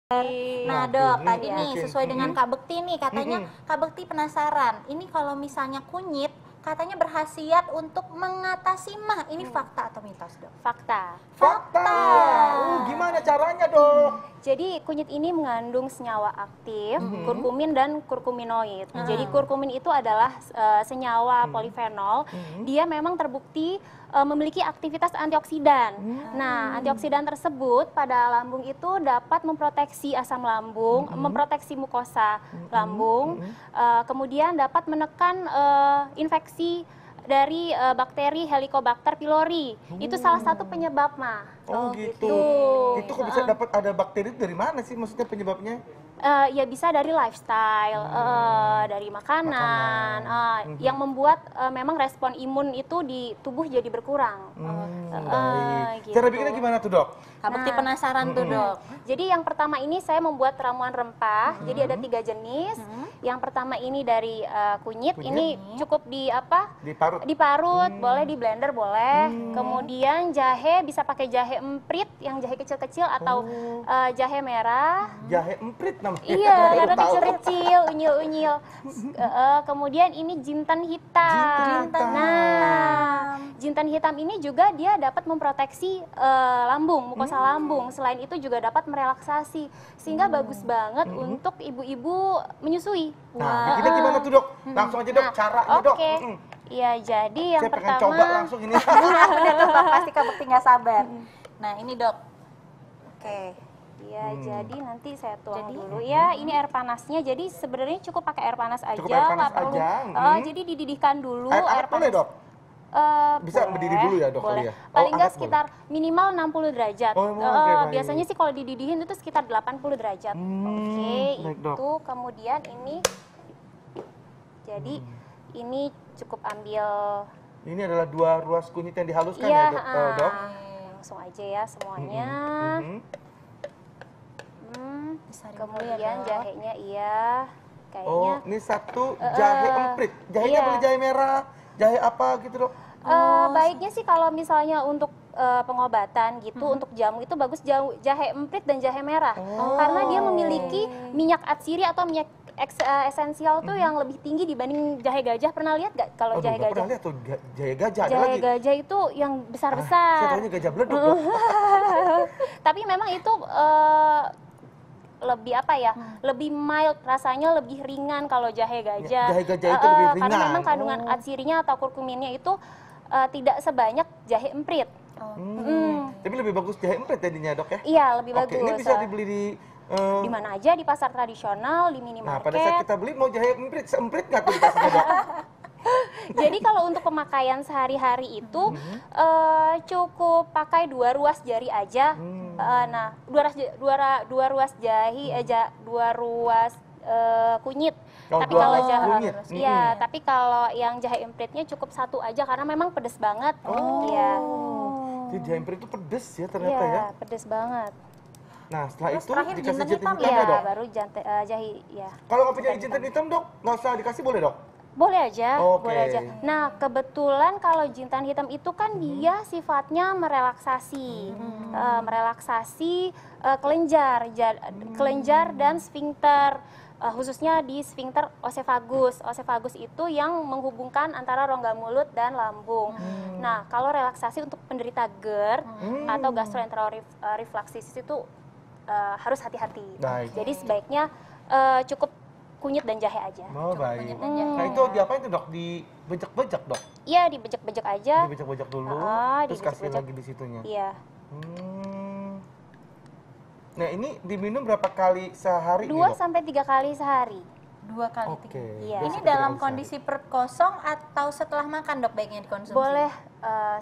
Nah dok, tadi nih sesuai dengan Kak Bekti nih, katanya Kak Bekti penasaran, ini kalau misalnya kunyit, katanya berkhasiat untuk mengatasi mah, ini fakta atau mitos dok? Fakta. Fakta. Gimana caranya dok? Jadi kunyit ini mengandung senyawa aktif, kurkumin dan kurkuminoid. Jadi kurkumin itu adalah senyawa polifenol. Dia memang terbukti memiliki aktivitas antioksidan. Nah, antioksidan tersebut pada lambung itu dapat memproteksi asam lambung, memproteksi mukosa lambung, kemudian dapat menekan infeksi dari bakteri Helicobacter pylori. Itu salah satu penyebab mah. Oh gitu. Itu kok bisa dapat ada bakteri dari mana sih maksudnya penyebabnya? Ya bisa dari lifestyle, dari makanan, yang membuat memang respon imun itu di tubuh jadi berkurang. Baik. Gitu. Cara bikinnya gimana tuh dok? Kak Bekti penasaran tuh dok. Jadi yang pertama ini saya membuat ramuan rempah. Jadi ada 3 jenis. Yang pertama ini dari kunyit. Ini cukup Diparut. diparut, boleh di blender boleh. Kemudian jahe bisa pakai jahe emprit yang jahe kecil-kecil atau jahe merah. Jahe emprit namanya. Iya, Baru karena tahu. kecil-kecil, unyil-unyil. Kemudian ini jintan hitam. Nah, jintan hitam ini juga dia dapat memproteksi lambung, mukosa lambung. Selain itu juga dapat merelaksasi, sehingga bagus banget untuk ibu-ibu menyusui. Nah, bikinnya gimana tuh dok? Langsung aja dok, caranya dok. Oke. Iya, jadi yang Saya pengen pertama. coba langsung ini. Udah tebak pasti Kak Bekti nggak sabar. Nah ini dok. Oke. Iya, jadi nanti saya tuang dulu ya. Ini air panasnya, jadi sebenarnya cukup pakai air panas aja. Cukup air panas nggak perlu. aja. Jadi dididihkan dulu Air air hangat boleh panas. dok? Bisa berdiri dulu ya dok kali boleh. ya? Paling nggak hangat boleh. sekitar minimal 60 derajat. Oh, oke, baik. Biasanya sih kalau dididihin itu sekitar 80 derajat. Oke, baik, dok. itu kemudian ini. Jadi ini cukup ambil. Ini adalah 2 ruas kunyit yang dihaluskan Iya, ya dok? langsung aja ya semuanya. Kemudian jahenya iya. Kayaknya. Oh, ini satu jahe emprit. Jahenya iya. boleh jahe merah, jahe apa gitu dok? Baiknya sih kalau misalnya untuk pengobatan gitu, untuk jamu itu bagus jahe emprit dan jahe merah. Karena dia memiliki minyak atsiri atau minyak esensial tuh yang lebih tinggi dibanding jahe gajah. Pernah lihat gak kalau jahe Nggak gajah? pernah lihat tuh jahe gajah ada Jahe lagi. gajah itu yang Saya besar-besar. taunya gajah beleduk dok. Tapi memang itu lebih apa ya? Lebih mild, rasanya lebih ringan kalau jahe gajah. Jahe gajah itu lebih ringan. Karena memang kandungan atsirinya atau kurkuminnya itu tidak sebanyak jahe emprit. Tapi lebih bagus jahe emprit jadinya dok ya? Iya, lebih Oke, bagus. ini bisa dibeli Di mana aja, di pasar tradisional, di Nah, pada saat minimarket. kita beli mau jahe emprit, seemprit nggak tuh dikasihnya dok? Jadi kalau untuk pemakaian sehari-hari itu cukup pakai 2 ruas jari aja. Nah, 2 ruas kunyit. Oh, Tapi 2 kalau ruas kunyit. iya, tapi kalau yang jahe empritnya cukup 1 aja karena memang pedes banget. Iya. Jadi jahe emprit itu pedes ya ternyata Iya, ya? pedes banget. Nah, setelah Terus itu terakhir dikasih jinten jinten hitam hitam Iya, ya dok? baru jahe ya. Kalau nggak punya jinten hitam dok, nggak usah dikasih boleh dok? Boleh aja, Oke. boleh aja. Nah, kebetulan kalau jintan hitam itu kan dia sifatnya merelaksasi, kelenjar dan sfinkter, khususnya di sfinkter osefagus. Osefagus itu yang menghubungkan antara rongga mulut dan lambung. Nah, kalau relaksasi untuk penderita GERD atau gastroenteroreflektisis itu harus hati-hati. Baik. Jadi sebaiknya cukup kunyit dan jahe aja. Oh baik. kunyit dan jahe. Nah itu diapain tuh dok? Dibejek-bejek dok? Iya, dibejek-bejek aja. Dibejek-bejek dulu, terus kasih dibejek-bejek. lagi di situnya. Iya. Nah ini diminum berapa kali sehari 2 nih dok? sampai 3 kali sehari. 2 kali. Oke. Iya. Ini 2 sampai 3 dalam kali kondisi perut kosong atau setelah makan dok baiknya dikonsumsi? Boleh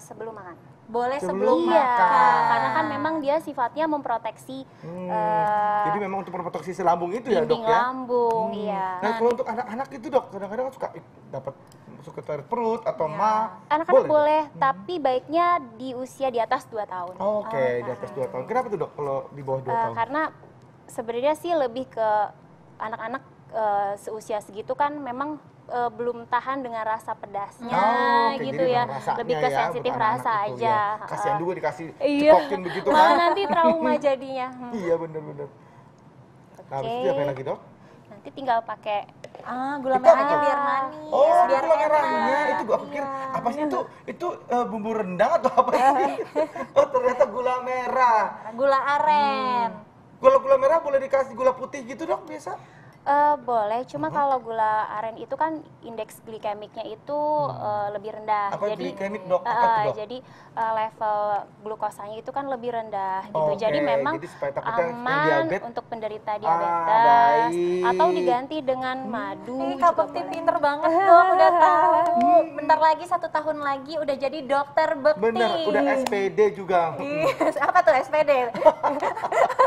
sebelum makan. Boleh Sebelum sebelum Iya, makan. karena kan memang dia sifatnya memproteksi Jadi memang untuk memproteksi si lambung itu ya dok dinding ya? lambung, iya. Nah kalau untuk anak-anak itu dok, kadang-kadang kan suka dapat masuk ke toilet perut atau mah. Anak-anak boleh, tapi baiknya di usia di atas 2 tahun. Oke, di atas 2 tahun. Kenapa tuh dok kalau di bawah 2 tahun? Karena sebenarnya sih lebih ke anak-anak seusia segitu kan memang belum tahan dengan rasa pedasnya Oke, gitu jadi ya, memang rasanya lebih ke ya, sensitif bukan anak rasa itu aja. ya. Kasihan juga dikasih Iya. cekokin begitu Malah kan? nanti trauma jadinya. Iya bener-bener. Nah, habis itu diapain lagi, Dok? Nanti tinggal pakai Gula Itu merahnya apa? biar manis, Oh, biar gula enak. merahnya. Itu gua pikir Iya. apa sih itu? Itu bumbu rendang atau apa sih? Oh, ternyata gula merah. Gula aren. Gula merah boleh dikasih gula putih gitu, Dok, biasa? Boleh, cuma kalau gula aren itu kan indeks glikemiknya itu lebih rendah. Apa Jadi glikemik, Dok? Apa tuh, Dok? jadi level glukosanya itu kan lebih rendah gitu. Oke, Jadi memang jadi supaya takutnya yang aman diabetes. untuk penderita diabetes baik. atau diganti dengan madu Ih, juga Kak Bekti boleh. pinter banget dong, udah tahu. Bentar lagi 1 tahun lagi udah jadi dokter Bekti. Bener, udah SPD juga. Yes, apa tuh SPD?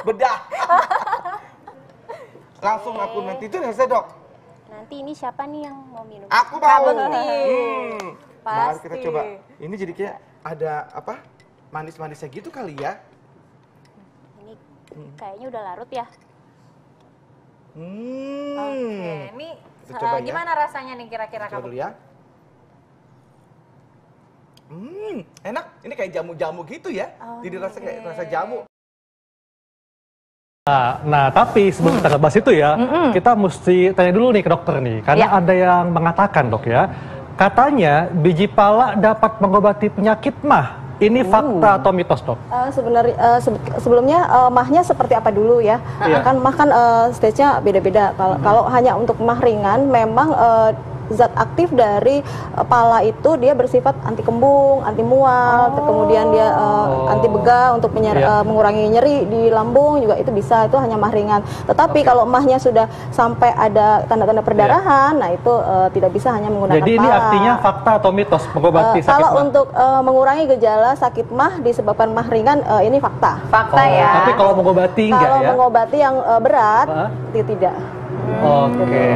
Bedah. Langsung aku nanti itu selesai, Dok. Nanti ini siapa nih yang mau minum? Aku Kak mau. Bekti. Mari kita Pasti. coba. Ini jadi kayak ada apa? Manis-manisnya gitu kali ya. Ini kayaknya udah larut ya. Oke, ini Kita coba ya. gimana rasanya nih kira-kira Coba Kak dulu Bekti? ya. Enak. Ini kayak jamu-jamu gitu ya. Jadi rasa kayak rasa jamu. Nah, tapi sebelum kita bahas itu ya, kita mesti tanya dulu nih ke dokter nih, karena ada yang mengatakan, Dok ya, katanya biji pala dapat mengobati penyakit mah. Ini fakta atau mitos, Dok? Sebenarnya sebelumnya mahnya seperti apa dulu ya? Kan mah kan stage-nya beda-beda. Kalau hanya untuk mah ringan, memang zat aktif dari pala itu dia bersifat anti kembung, anti mual, kemudian dia anti begah untuk mengurangi nyeri di lambung juga itu bisa, itu hanya mah ringan. Tetapi kalau mahnya sudah sampai ada tanda-tanda perdarahan, nah itu tidak bisa hanya menggunakan Jadi ini pala. artinya fakta atau mitos mengobati sakit Kalau mah? untuk mengurangi gejala sakit mah disebabkan mah ringan, ini fakta. Fakta ya. Tapi kalau mengobati enggak Kalau ya? mengobati yang berat, tidak. Oke.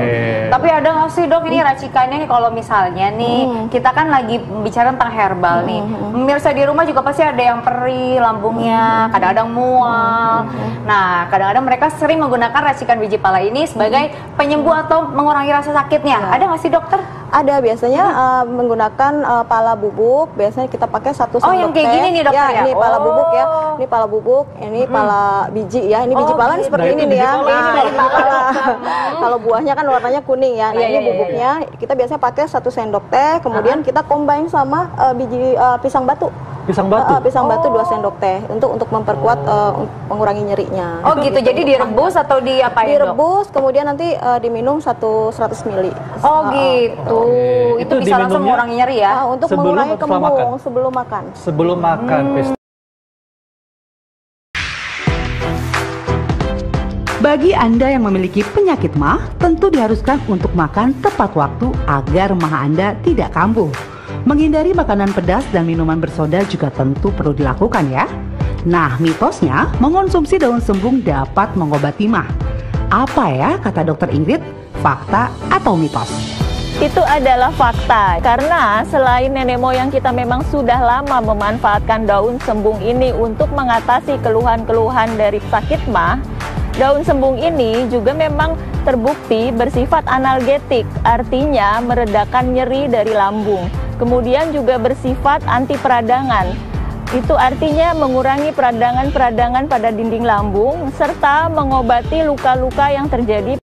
Tapi ada nggak sih, Dok, ini racikannya nih kalau misalnya nih kita kan lagi bicara tentang herbal nih. Pemirsa di rumah juga pasti ada yang perih lambungnya, kadang-kadang mual. Nah, kadang-kadang mereka sering menggunakan racikan biji pala ini sebagai penyembuh atau mengurangi rasa sakitnya. Ada nggak sih, dokter? Ada biasanya menggunakan pala bubuk, biasanya kita pakai 1 sendok Oh, yang kayak teh. gini nih, dokter, ya? Ini pala bubuk ya. Oh. Ini pala bubuk, ini pala biji ya. Ini biji pala nih seperti Nah, ini itu nih ya. biji pala. Nah, ini pala. Kalau buahnya kan warnanya kuning ya. Nah, Iya, ini iya, bubuknya kita biasanya pakai 1 sendok teh, kemudian kita combine sama biji pisang batu. Pisang batu? Pisang batu 2 sendok teh untuk memperkuat mengurangi nyerinya. Oh gitu, jadi direbus atau diapain, Dok? Direbus, kemudian nanti diminum 100 ml. Oh gitu, itu Itu bisa langsung diminumnya mengurangi nyeri ya? Untuk Sebelum mengurangi atau setelah kembung makan? sebelum makan. Sebelum makan, Pis. Bagi Anda yang memiliki penyakit mah, tentu diharuskan untuk makan tepat waktu agar mah Anda tidak kambuh. Menghindari makanan pedas dan minuman bersoda juga tentu perlu dilakukan ya. Nah, mitosnya mengonsumsi daun sembung dapat mengobati mah. Apa ya kata dokter Ingrid? Fakta atau mitos? Itu adalah fakta, karena selain nenek moyang kita memang sudah lama memanfaatkan daun sembung ini untuk mengatasi keluhan-keluhan dari sakit mah, daun sembung ini juga memang terbukti bersifat analgetik, artinya meredakan nyeri dari lambung. Kemudian juga bersifat anti peradangan. Itu artinya mengurangi peradangan-peradangan pada dinding lambung serta mengobati luka-luka yang terjadi.